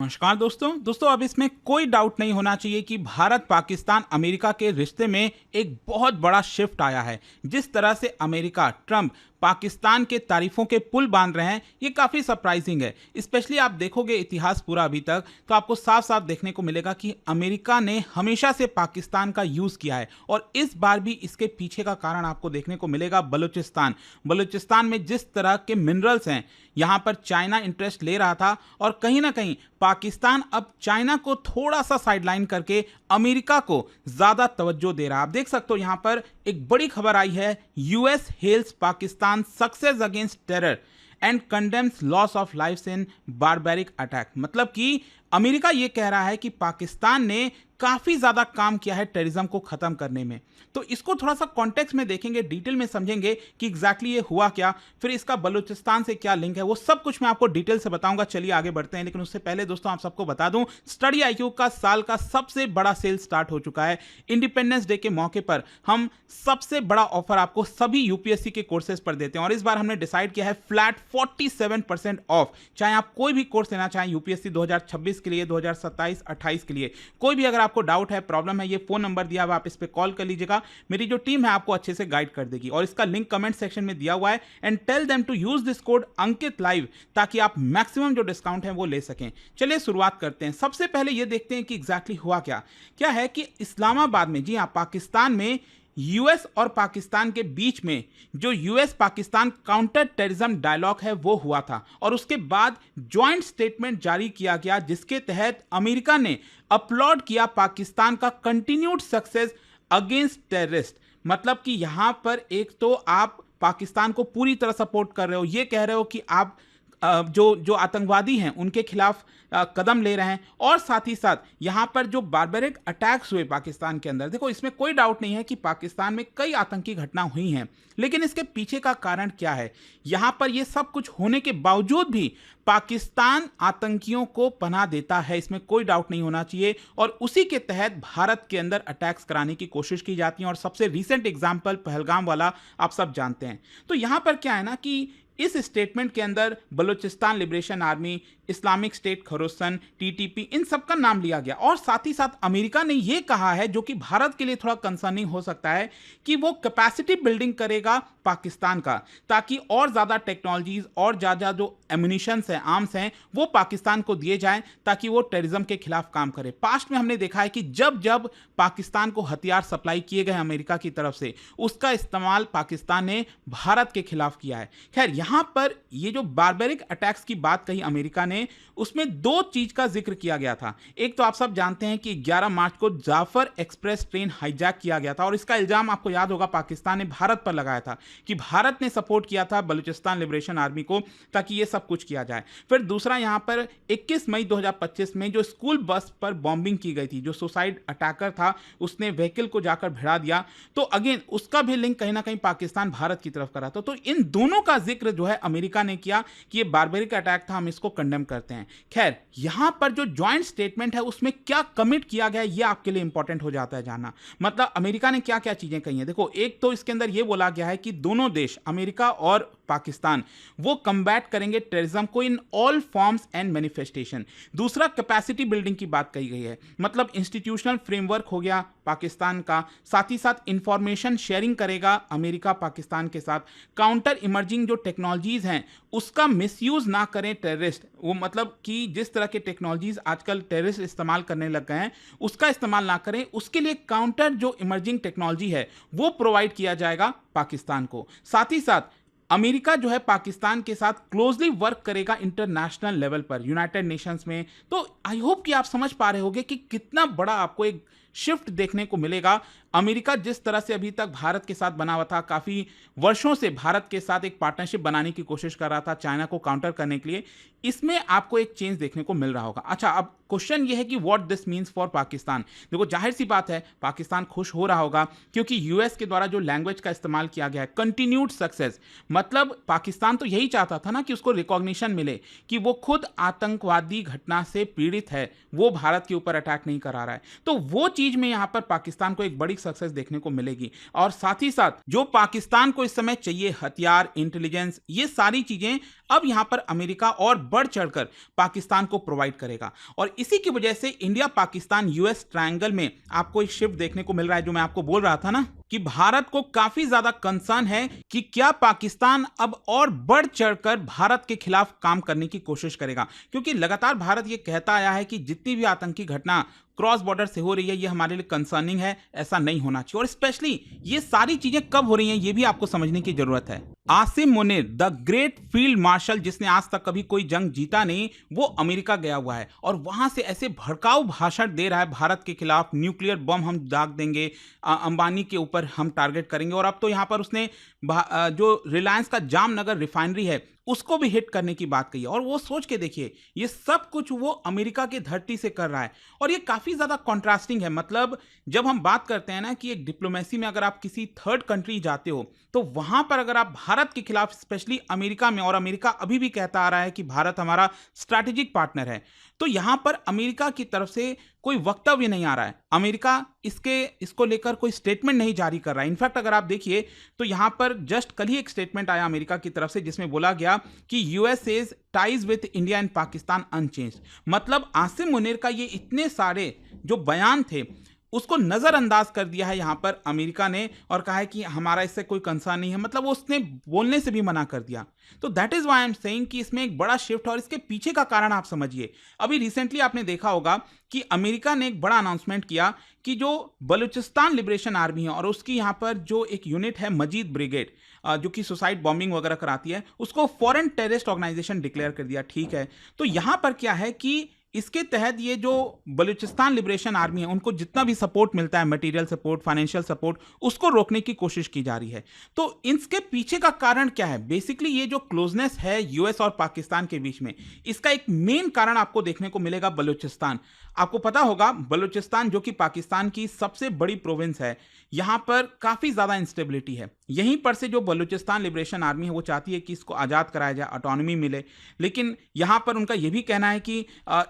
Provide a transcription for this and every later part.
नमस्कार दोस्तों अब इसमें कोई डाउट नहीं होना चाहिए कि भारत पाकिस्तान अमेरिका के रिश्ते में एक बहुत बड़ा शिफ्ट आया है। जिस तरह से अमेरिका ट्रंप पाकिस्तान के तारीफों के पुल बांध रहे हैं, ये काफ़ी सरप्राइजिंग है। स्पेशली आप देखोगे इतिहास पूरा अभी तक तो आपको साफ साफ देखने को मिलेगा कि अमेरिका ने हमेशा से पाकिस्तान का यूज़ किया है और इस बार भी इसके पीछे का कारण आपको देखने को मिलेगा बलूचिस्तान में जिस तरह के मिनरल्स हैं, यहाँ पर चाइना इंटरेस्ट ले रहा था और कहीं ना कहीं पाकिस्तान अब चाइना को थोड़ा सा साइडलाइन करके अमेरिका को ज़्यादा तवज्जो दे रहा है। आप देख सकते हो यहाँ पर एक बड़ी खबर आई है, US hails Pakistan success against terror and condemns loss of lifes in barbaric attack. मतलब कि अमेरिका ये कह रहा है कि पाकिस्तान ने काफ़ी ज़्यादा काम किया है टेररिज्म को ख़त्म करने में। तो इसको थोड़ा सा कॉन्टेक्स्ट में देखेंगे, डिटेल में समझेंगे कि एग्जैक्टली ये हुआ क्या, फिर इसका बलूचिस्तान से क्या लिंक है, वो सब कुछ मैं आपको डिटेल से बताऊंगा। चलिए आगे बढ़ते हैं, लेकिन उससे पहले दोस्तों आप सबको बता दूं, स्टडी आईक्यू का साल का सबसे बड़ा सेल स्टार्ट हो चुका है। इंडिपेंडेंस डे के मौके पर हम सबसे बड़ा ऑफर आपको सभी यूपीएससी के कोर्सेज पर देते हैं और इस बार हमने डिसाइड किया है फ्लैट 47% ऑफ। चाहे आप कोई भी कोर्स लेना चाहें यूपीएससी 2026 के लिए, 2027-28 के लिए, कोई भी अगर आपको डाउट है, प्रॉब्लम है, ये फोन नंबर दिया हुआ, आप इस पे कॉल कर लीजिएगा। मेरी जो टीम है आपको अच्छे से गाइड कर देगी और इसका लिंक कमेंट सेक्शन में दिया हुआ है। And tell them to use this code Ankit live ताकि आप मैक्सिमम जो डिस्काउंट है वो ले सकें। चलिए शुरुआत करते हैं। सबसे पहले ये देखते हैं कि एग्जैक्टली हुआ क्या है कि इस्लामाबाद में, जी हाँ, पाकिस्तान में यूएस और पाकिस्तान के बीच में जो US Pakistan counter terrorism dialogue है वो हुआ था और उसके बाद जॉइंट स्टेटमेंट जारी किया गया जिसके तहत अमेरिका ने अपलॉड किया पाकिस्तान का कंटिन्यूड सक्सेस अगेंस्ट टेररिस्ट। मतलब कि यहां पर एक तो आप पाकिस्तान को पूरी तरह सपोर्ट कर रहे हो, ये कह रहे हो कि आप जो आतंकवादी हैं उनके खिलाफ कदम ले रहे हैं और साथ ही साथ यहां पर जो बारबैरिक अटैक्स हुए पाकिस्तान के अंदर, देखो इसमें कोई डाउट नहीं है कि पाकिस्तान में कई आतंकी घटना हुई हैं, लेकिन इसके पीछे का कारण क्या है? यहां पर यह सब कुछ होने के बावजूद भी पाकिस्तान आतंकियों को पनाह देता है, इसमें कोई डाउट नहीं होना चाहिए और उसी के तहत भारत के अंदर अटैक्स कराने की कोशिश की जाती है और सबसे रिसेंट एग्जाम्पल पहलगाम वाला आप सब जानते हैं। तो यहां पर क्या है ना कि इस स्टेटमेंट के अंदर Balochistan liberation army, Islamic state Khorasan, TTP, इन सब का नाम लिया गया और साथ ही साथ अमेरिका ने यह कहा है, जो कि भारत के लिए थोड़ा कंसर्निंग हो सकता है, कि वो कैपेसिटी बिल्डिंग करेगा पाकिस्तान का ताकि और ज़्यादा टेक्नोलॉजीज और ज़्यादा जो एम्यूनिशंस हैं, आर्म्स हैं, वो पाकिस्तान को दिए जाएं ताकि वो टेररिज्म के खिलाफ काम करे। पास्ट में हमने देखा है कि जब जब पाकिस्तान को हथियार सप्लाई किए गए अमेरिका की तरफ से, उसका इस्तेमाल पाकिस्तान ने भारत के खिलाफ किया है। खैर, यहां पर ये जो बारबैरिक अटैक्स की बात कही अमेरिका ने, उसमें दो चीज का जिक्र किया गया था। एक तो आप सब जानते हैं कि 11 मार्च को जाफर एक्सप्रेस ट्रेन हाईजैक किया गया था और इसका इल्जाम आपको याद होगा पाकिस्तान ने भारत पर लगाया था कि भारत ने सपोर्ट किया था बलूचिस्तान लिबरेशन आर्मी को ताकि ये सब कुछ किया जाए। फिर दूसरा, यहां पर 21 मई 2025 में जो स्कूल बस पर बॉम्बिंग की गई थी, जो सुसाइड अटैकर था उसने व्हीकल को जाकर भिड़ा दिया, तो अगेन उसका भी लिंक कहीं ना कहीं पाकिस्तान भारत की तरफ करा था। तो इन दोनों का जिक्र जो है अमेरिका ने किया कि ये बारबैरिक अटैक था, हम इसको कंडेम करते हैं। खैर, यहां पर जो जॉइंट स्टेटमेंट है उसमें क्या कमिट किया गया, ये आपके लिए इंपॉर्टेंट हो जाता है जानना। मतलब अमेरिका ने क्या क्या चीजें कही हैं, देखो एक तो इसके अंदर ये बोला गया है कि दोनों देश, अमेरिका और पाकिस्तान, वो कम्बैट करेंगे टेररिज्म को in all forms and manifestation. दूसरा, कैपेसिटी बिल्डिंग की बात कही गई है, मतलब इंस्टीट्यूशनल फ्रेमवर्क हो गया पाकिस्तान का, साथ ही साथ इंफॉर्मेशन शेयरिंग करेगा अमेरिका पाकिस्तान के साथ, काउंटर इमर्जिंग जो टेक्नोलॉजीज हैं उसका मिसयूज ना करें टेररिस्ट, वो मतलब कि जिस तरह के टेक्नोलॉजीज आजकल टेररिस्ट इस्तेमाल करने लग गए हैं उसका इस्तेमाल ना करें, उसके लिए काउंटर जो इमर्जिंग टेक्नोलॉजी है वो प्रोवाइड किया जाएगा पाकिस्तान को। साथ ही साथ अमेरिका जो है पाकिस्तान के साथ क्लोजली वर्क करेगा इंटरनेशनल लेवल पर, यूनाइटेड नेशंस में। तो आई होप कि आप समझ पा रहे होंगे कि कितना बड़ा आपको एक शिफ्ट देखने को मिलेगा। अमेरिका जिस तरह से अभी तक भारत के साथ बना हुआ था, काफ़ी वर्षों से भारत के साथ एक पार्टनरशिप बनाने की कोशिश कर रहा था चाइना को काउंटर करने के लिए, इसमें आपको एक चेंज देखने को मिल रहा होगा। अच्छा, अब क्वेश्चन ये है कि what this means for Pakistan. देखो जाहिर सी बात है पाकिस्तान खुश हो रहा होगा क्योंकि यूएस के द्वारा जो लैंग्वेज का इस्तेमाल किया गया है, कंटिन्यूड सक्सेस, मतलब पाकिस्तान तो यही चाहता था ना कि उसको रिकॉग्निशन मिले कि वो खुद आतंकवादी घटना से पीड़ित पीड़ित है वो भारत के ऊपर अटैक नहीं करा रहा है। तो वो चीज में यहाँ पर पाकिस्तान को एक बड़ी सक्सेस देखने को मिलेगी। और साथ ही साथ जो पाकिस्तान को इस समय चाहिए, हथियार, इंटेलिजेंस, ये सारी चीजें अब यहाँ पर अमेरिका और बढ़ चढ़कर पाकिस्तान को प्रोवाइड करेगा। और इसी की वजह से इंडिया पाकिस्तान यूएस ट्रायंगल में आपको एक शिफ्ट देखने को मिल रहा है, जो मैं आपको बोल रहा था ना कि भारत को काफी ज्यादा कंसर्न है कि क्या पाकिस्तान अब और बढ़ चढ़कर भारत के खिलाफ काम करने की कोशिश करेगा। क्योंकि लगातार भारत ये कहता आया है कि जितनी भी आतंकी घटना क्रॉस बॉर्डर से हो रही है ये हमारे लिए कंसर्निंग है, ऐसा नहीं होना चाहिए। और स्पेशली ये सारी चीजें कब हो रही हैं ये भी आपको समझने की जरूरत है। Asim Munir the great field marshal, जिसने आज तक कभी कोई जंग जीता नहीं, वो अमेरिका गया हुआ है और वहां से ऐसे भड़काऊ भाषण दे रहा है भारत के खिलाफ, न्यूक्लियर बम हम दाग देंगे, अंबानी के ऊपर हम टारगेट करेंगे। और अब तो यहां पर उसने जो रिलायंस का जामनगर रिफाइनरी है उसको भी हिट करने की बात कही है। और वो सोच के देखिए ये सब कुछ वो अमेरिका की धरती से कर रहा है और ये काफी ज्यादा कॉन्ट्रास्टिंग है। मतलब जब हम बात करते हैं ना कि एक डिप्लोमेसी में अगर आप किसी थर्ड कंट्री जाते हो तो वहां पर अगर आप भारत के खिलाफ, स्पेशली अमेरिका में, और अमेरिका अभी भी कहता आ रहा है कि भारत हमारा स्ट्रैटेजिक पार्टनर है, तो यहां पर अमेरिका की तरफ से कोई वक्तव्य नहीं आ रहा है। अमेरिका इसको लेकर कोई स्टेटमेंट नहीं जारी कर रहा है। इनफैक्ट अगर आप देखिए तो यहां पर जस्ट कल ही एक स्टेटमेंट आया अमेरिका की तरफ से जिसमें बोला गया कि US is ties with India and Pakistan unchanged. मतलब आसिम मुनीर का ये इतने सारे जो बयान थे उसको नजरअंदाज कर दिया है यहां पर अमेरिका ने और कहा है कि हमारा इससे कोई कंसर्न नहीं है। मतलब वो उसने बोलने से भी मना कर दिया। तो that is why I am saying कि इसमें एक बड़ा शिफ्ट है और इसके पीछे का कारण आप समझिए। अभी रिसेंटली आपने देखा होगा कि अमेरिका ने एक बड़ा अनाउंसमेंट किया कि जो बलूचिस्तान लिबरेशन आर्मी है और उसकी यहां पर जो एक यूनिट है मजीद ब्रिगेड, जो कि सुसाइड बॉम्बिंग वगैरह कराती है, उसको फॉरेन टेररिस्ट ऑर्गेनाइजेशन डिक्लेयर कर दिया। ठीक है, तो यहां पर क्या है कि इसके तहत ये जो बलूचिस्तान लिबरेशन आर्मी है उनको जितना भी सपोर्ट मिलता है, मटेरियल सपोर्ट, फाइनेंशियल सपोर्ट, उसको रोकने की कोशिश की जा रही है। तो इसके पीछे का कारण क्या है? बेसिकली ये जो क्लोजनेस है यूएस और पाकिस्तान के बीच में, इसका एक मेन कारण आपको देखने को मिलेगा बलूचिस्तान। आपको पता होगा बलूचिस्तान जो कि पाकिस्तान की सबसे बड़ी प्रोविंस है, यहां पर काफी ज्यादा इंस्टेबिलिटी है। यहीं पर से जो बलूचिस्तान लिबरेशन आर्मी है वो चाहती है कि इसको आजाद कराया जाए, ऑटोनॉमी मिले, लेकिन यहां पर उनका यह भी कहना है कि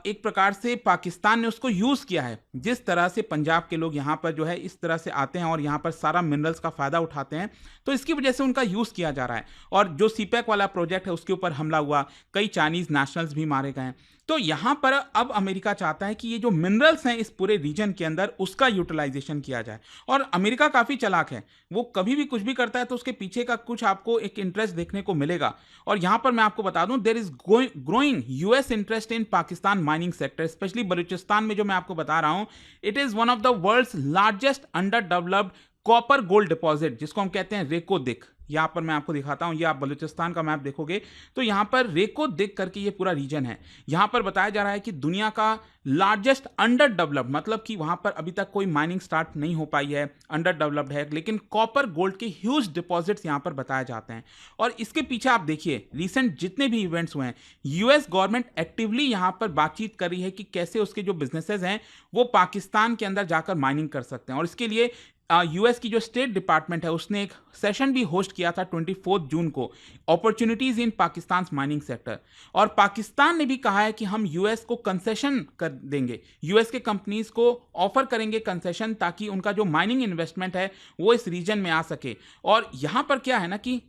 एक प्रकार से पाकिस्तान ने उसको यूज किया है। जिस तरह से पंजाब के लोग यहां पर जो है इस तरह से आते हैं और यहां पर सारा मिनरल्स का फायदा उठाते हैं, तो इसकी वजह से उनका यूज किया जा रहा है। और जो सीपैक वाला प्रोजेक्ट है उसके ऊपर हमला हुआ, कई चाइनीज नेशनल्स भी मारे गए। तो यहां पर अब अमेरिका चाहता है कि ये जो मिनरल्स हैं इस पूरे रीजन के अंदर उसका यूटिलाइजेशन किया जाए। और अमेरिका काफी चालाक है, वो कभी भी कुछ भी करता है तो उसके पीछे का कुछ आपको एक इंटरेस्ट देखने को मिलेगा। और यहां पर मैं आपको बता दूं, there is growing US interest in Pakistan mining sector, specially Balochistan में जो मैं आपको बता रहा हूं, it is one of the world's largest under developed copper gold deposit, जिसको हम कहते हैं रेको दिक। यहां पर मैं आपको दिखाता हूं, ये आप बलूचिस्तान का मैप देखोगे तो यहां पर रेको दिक करके ये पूरा रीजन है। यहां पर बताया जा रहा है कि दुनिया का लार्जेस्ट अंडर डेवलप्ड, मतलब कि वहां पर अभी तक कोई माइनिंग स्टार्ट नहीं हो पाई है, अंडर डेवलप्ड है, लेकिन कॉपर गोल्ड के ह्यूज डिपॉजिट्स यहां पर बताए जाते हैं। और इसके पीछे आप देखिए रिसेंट जितने भी इवेंट्स हुए हैं, यूएस गवर्नमेंट एक्टिवली यहां पर बातचीत कर रही है कि कैसे उसके जो बिजनेसेस हैं वो पाकिस्तान के अंदर जाकर माइनिंग कर सकते हैं। और इसके लिए यूएस की जो स्टेट डिपार्टमेंट है उसने एक सेशन भी होस्ट किया था 24 जून को, opportunities in Pakistan mining sector. और पाकिस्तान ने भी कहा है कि हम यूएस को कंसेशन कर देंगे, यूएस के कंपनीज को ऑफर करेंगे कंसेशन, ताकि उनका जो माइनिंग इन्वेस्टमेंट है वो इस रीजन में आ सके। और यहां पर क्या है ना कि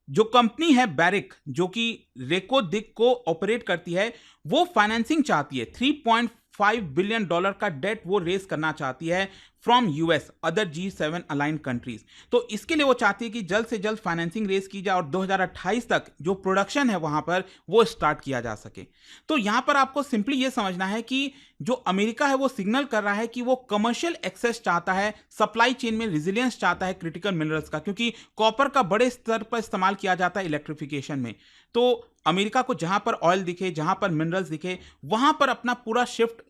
जो कंपनी है बैरिक, जो कि रेको दिक को ऑपरेट करती है, वो फाइनेंसिंग चाहती है, $3.5 बिलियन का डेट वो रेस करना चाहती है from US other G7 aligned countries. तो इसके लिए वो चाहती है कि जल्द से जल्द फाइनेंसिंग रेस की जाए और 2028 तक जो प्रोडक्शन है वहां पर वो स्टार्ट किया जा सके। तो यहां पर आपको सिंपली ये समझना है कि जो अमेरिका है वो सिग्नल कर रहा है कि वो कमर्शियल एक्सेस चाहता है, सप्लाई चेन में रेजिलियंस चाहता है क्रिटिकल मिनरल्स का, क्योंकि कॉपर का बड़े स्तर पर इस्तेमाल किया जाता है इलेक्ट्रिफिकेशन में। तो अमेरिका को जहां पर ऑयल दिखे, जहां पर मिनरल्स दिखे, वहां पर अपना पूरा शिफ्ट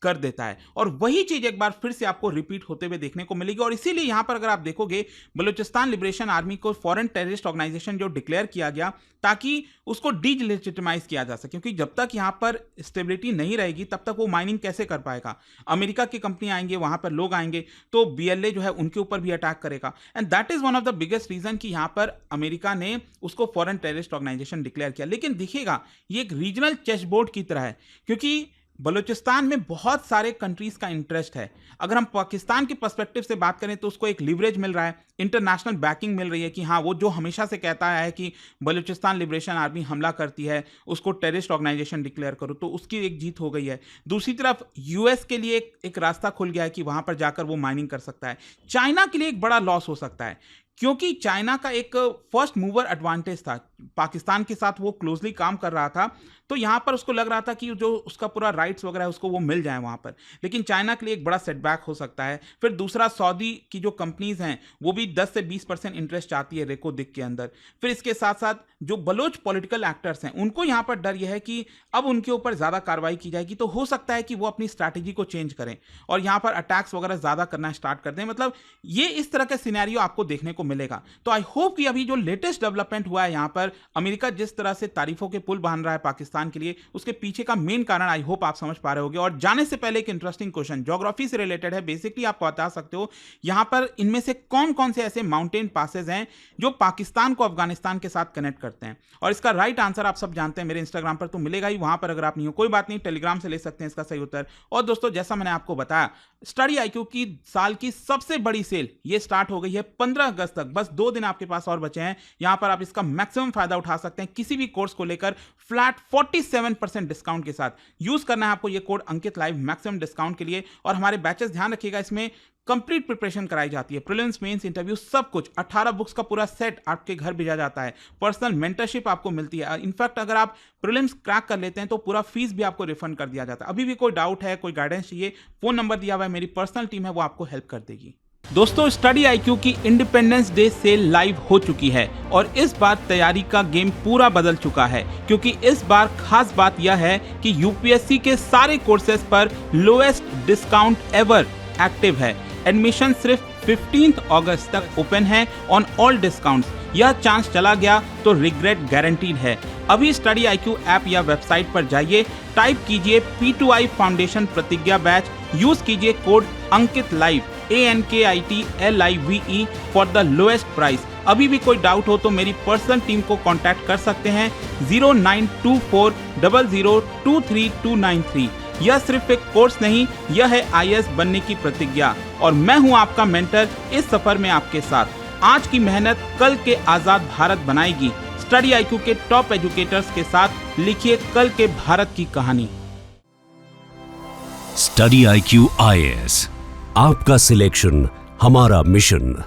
कर देता है। और वही चीज एक बार फिर से आपको रिपीट होते हुए देखने को मिलेगी। और इसीलिए यहां पर अगर आप देखोगे बलूचिस्तान लिबरेशन आर्मी को फॉरेन टेररिस्ट ऑर्गेनाइजेशन जो डिक्लेयर किया गया, ताकि उसको डीलेजिटिमाइज किया जा सके, क्योंकि जब तक यहां पर स्टेबिलिटी नहीं रहेगी तब तक वो माइनिंग कैसे कर पाएगा। अमेरिका की कंपनी आएंगे, वहां पर लोग आएंगे, तो बीएलए जो है उनके ऊपर भी अटैक करेगा। And that is one of the biggest reason कि यहां पर अमेरिका ने उसको फॉरेन टेररिस्ट ऑर्गेनाइजेशन डिक्लेयर किया। लेकिन दिखेगा ये एक रीजनल चेस बोर्ड की तरह है, क्योंकि बलूचिस्तान में बहुत सारे कंट्रीज का इंटरेस्ट है। अगर हम पाकिस्तान के पर्सपेक्टिव से बात करें तो उसको एक लीवरेज मिल रहा है, इंटरनेशनल बैकिंग मिल रही है कि हाँ, वो जो हमेशा से कहता आया है कि बलूचिस्तान लिबरेशन आर्मी हमला करती है, उसको टेररिस्ट ऑर्गेनाइजेशन डिक्लेयर करो, तो उसकी एक जीत हो गई है। दूसरी तरफ यूएस के लिए एक रास्ता खुल गया है कि वहां पर जाकर वो माइनिंग कर सकता है। चाइना के लिए एक बड़ा लॉस हो सकता है, क्योंकि चाइना का एक फर्स्ट मूवर एडवांटेज था, पाकिस्तान के साथ वो क्लोजली काम कर रहा था, तो यहां पर उसको लग रहा था कि जो उसका पूरा राइट्स वगैरह है उसको वो मिल जाए वहां पर। लेकिन चाइना के लिए एक बड़ा सेटबैक हो सकता है। फिर दूसरा, सऊदी की जो कंपनीज हैं वो भी 10 से 20% इंटरेस्ट चाहती है रेको दिक के अंदर। फिर इसके साथ साथ जो बलोच पॉलिटिकल एक्टर्स हैं उनको यहां पर डर यह है कि अब उनके ऊपर ज्यादा कार्रवाई की जाएगी, तो हो सकता है कि वो अपनी स्ट्रैटेजी को चेंज करें और यहां पर अटैक्स वगैरह ज्यादा करना स्टार्ट कर दें। मतलब ये इस तरह का सिनेरियो आपको देखने को मिलेगा। तो आई होप कि अभी जो लेटेस्ट डेवलपमेंट हुआ है यहां पर, अमेरिका जिस तरह से तारीफों के पुल बांध रहा है पाकिस्तान के लिए, उसके पीछे का मेन कारण आई होप आप समझ पा रहे होंगे। और जाने से पहले एक इंटरेस्टिंग क्वेश्चन ज्योग्राफी से रिलेटेड है, बेसिकली आप बता सकते हो यहां पर इनमें से कौन कौन से ऐसे माउंटेन पासेस हैं जो पाकिस्तान को अफगानिस्तान के साथ कनेक्ट करते हैं। और इसका राइट आंसर आप सब जानते हैं, मेरे इंस्टाग्राम पर तो मिलेगा ही, वहां पर अगर आप नहीं हो कोई बात नहीं, टेलीग्राम से ले सकते हैं इसका सही उत्तर। और दोस्तों, जैसा मैंने आपको बताया, स्टडी आईक्यू की साल की सबसे बड़ी सेल ये स्टार्ट हो गई है 15 अगस्त तक। बस 2 दिन आपके पास और बचे हैं, यहां पर आप इसका मैक्सिमम फायदा उठा सकते हैं। किसी भी कोर्स को लेकर फ्लैट 47% डिस्काउंट के साथ यूज करना है आपको ये code Ankit live maximum discount के लिए। और हमारे बैचेस, ध्यान रखिएगा, इसमें कंप्लीट प्रिपरेशन कराई जाती है, प्रीलिम्स, मेंस, इंटरव्यू, सब कुछ। 18 बुक्स का पूरा सेट आपके घर भेजा जाता है, पर्सनल मेंटरशिप आपको मिलती है। इनफैक्ट अगर आप प्रीलिम्स क्रैक कर लेते हैं तो पूरा फीस भी आपको रिफंड कर दिया जाता है। अभी भी कोई डाउट है, कोई गाइडेंस चाहिए, फोन नंबर दिया हुआ है, मेरी पर्सनल टीम है, वो आपको हेल्प कर देगी। दोस्तों, स्टडी आईक्यू की इंडिपेंडेंस डे सेल लाइव हो चुकी है और इस बार तैयारी का गेम पूरा बदल चुका है, क्योंकि इस बार खास बात यह है कि यूपीएससी के सारे कोर्सेज पर लोएस्ट डिस्काउंट एवर एक्टिव है। एडमिशन सिर्फ 15 अगस्त तक ओपन है ऑन ऑल डिस्काउंट्स। यह चांस चला गया तो रिग्रेट गारंटीड है। अभी स्टडी आईक्यू ऐप या वेबसाइट पर जाइए, टाइप कीजिए P2I फाउंडेशन प्रतिज्ञा बैच, यूज कीजिए code Ankit live ANKITLIVE for the lowest price. अभी भी कोई डाउट हो तो मेरी पर्सनल टीम को कांटेक्ट कर सकते हैं 092400232993। यह सिर्फ एक कोर्स नहीं, यह है IAS बनने की प्रतिज्ञा और मैं हूं आपका मेंटर इस सफर में आपके साथ। आज की मेहनत कल के आजाद भारत बनाएगी। स्टडी आईक्यू के टॉप एजुकेटर्स के साथ लिखिए कल के भारत की कहानी। स्टडी आईक्यू IAS, आपका सिलेक्शन हमारा मिशन।